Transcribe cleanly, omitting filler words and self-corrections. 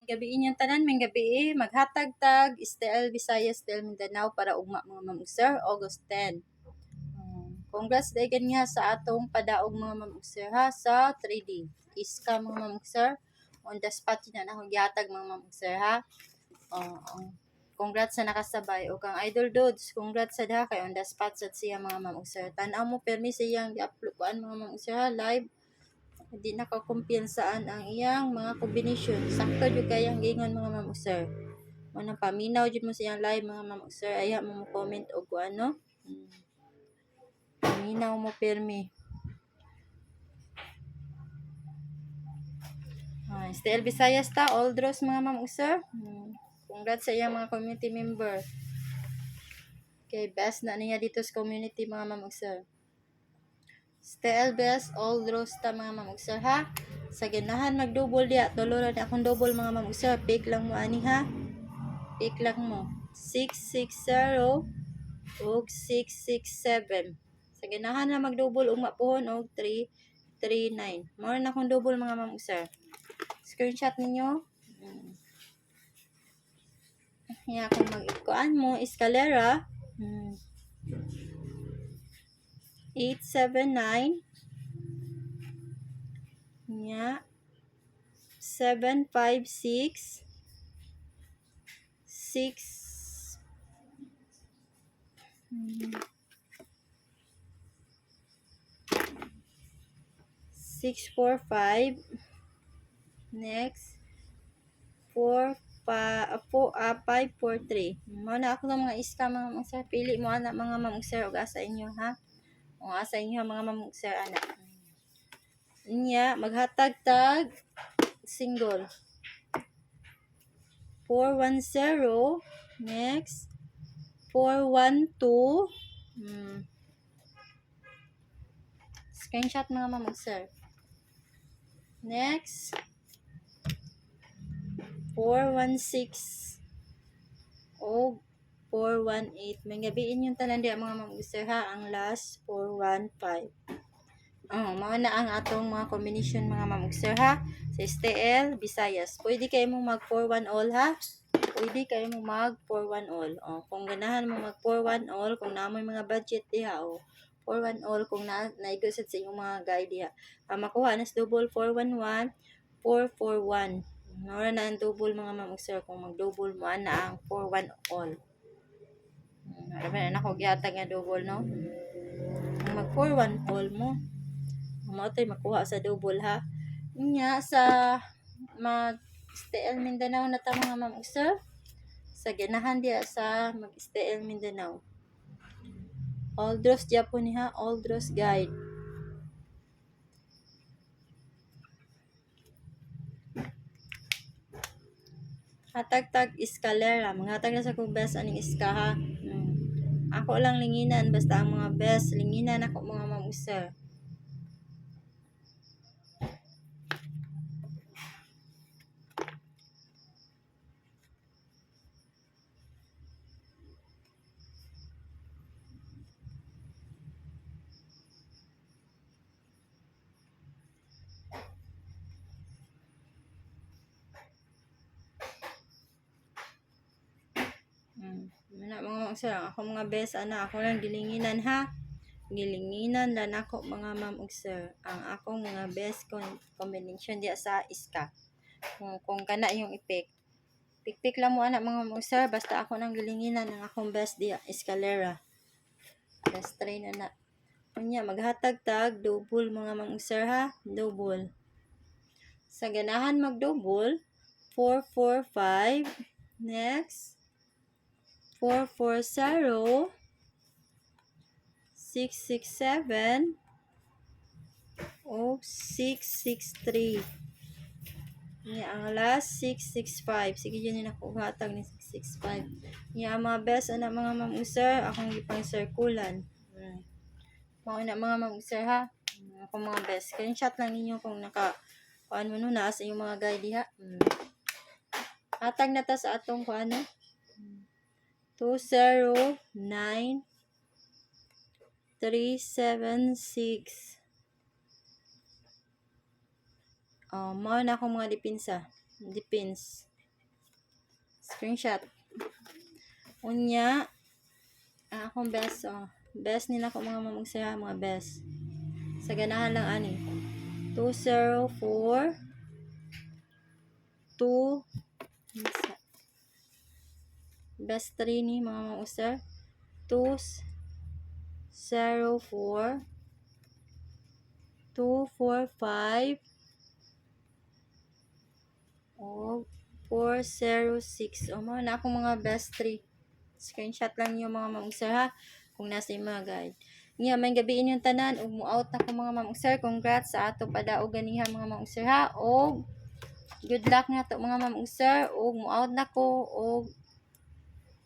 Gabiin yung tanan, may gabi maghatag tag STL Visayas STL Mindanao para ugma mga mamugser August 10. Congrats dahil nga sa atong padaog mga mamugser ha sa 3D. Iska mga mamugser on the spot na akong gihatag mga mamugser ha. Congrats sa nakasabay o kang Idol Dudes, congrats sa kay on the spot sa siya mga mamugser. Tanaw mo permi siyang i-upload kuan mga mamugser ha live. Hindi nakakumpiyansaan ang iyang mga kombinasyon. Sakto jud kayang gingon mga mamugser. Manang paminaw jud mo sa iyang live mga mamugser. Aya mo comment og ano. Paminaw mo permi. STL Visayas ta, all draws mga mamugser. Congrats sa iyang mga community member. Okay, best na niya dito sa community mga mamugser. STL best, all draws ta mga mamugser ha. Sa ganahan mag-double diya. Tuluran akong double mga mamugser. Pick lang mo ani ha. Pick lang mo. 660 o 667. Sa ganahan na mag-double ugma pohon og 339. Mao na akong double mga mamugser. Screenshot ninyo. Yan kung mag-ikuan mo escalera. 879 nya 756 6 645 next 543. Mana ako ng mga iska mga mamugser. Pili mo anak mga mamugser og asa inyo ha. O asa inyo mga mamugser anak. Nya maghatag tag single 410 next 412 screenshot mga mamugser. Next 416 o 418. May gabiin yung tanan diya mga mamugser ha. Ang last 415. Mao na ang atong mga combination mga mamugser ha. Sa STL Visayas. Pwede kayo mo mag 4-1 all ha. Pwede kayo mo mag 4-1 all. Kung ganahan mo mag 4-1 all, kung namoy mga budget diha 4-1 all kung naigo sa inyong mga guide diha. Makuha na sa double 4-1-1, 4-4-1. Mao na ang double mga mamugser kung mag-double mo na ang 4-1 all. Araman na ako gyatag nga double no. Kung mag 4-1 all mo, mao tay makuha sa double ha. Nya sa mag STL Mindanao na ta mga mamugser. Sa ganahan diya sa mag STL Mindanao. All draws diya po niha, all draws guide. Hatag-tag escalera. Maghatag na sa kong best aning iska ha. Ako lang linginan basta ang mga best linginan ako mga mamugser. Mga mamugser, ako mga best ana, ako lang gilinginan ha. Gilinginan lang ako mga mamugser. Ang akong mga best combination diya sa iska. Kung kana yung ipik. Pikpik lang mo anak mga mamugser, basta ako nang gilinginan ng akong best diya escalera. Best train anak. Kunya maghatag tag double mga mamugser ha, double. Sa ganahan mag-double 445 next 440 667 o 663. Ang last 665. Sige dyan yung nakuhatag ni 665. Ang mga best anak mga mamugser, akong gipang circulan. Mga anak mga mamugser ha. Akong mga best. Screenshot lang ninyo kung kuan mo no na sa inyong mga guide diha. Hatag na ta sa atong kuan no. 209 376. Mao na akong mga depends. Screenshot. Unya, ang akong best, best nila ko mga mamugsir ha, mga best. Sa ganahan lang ani. 204 2 best 3 ni mga mamugsir. 204 245 o 406. O mga na akong mga best 3. Screenshot lang niyo mga mamugsir ha, kung nasa yung mga guide. Nga, may gabiin yung tanan, ug mo-out ako mga mamugsir. Congrats sa ato padaog ganiha mga mamugsir ha, og good luck na to mga mamugsir, og mo-out na ko, og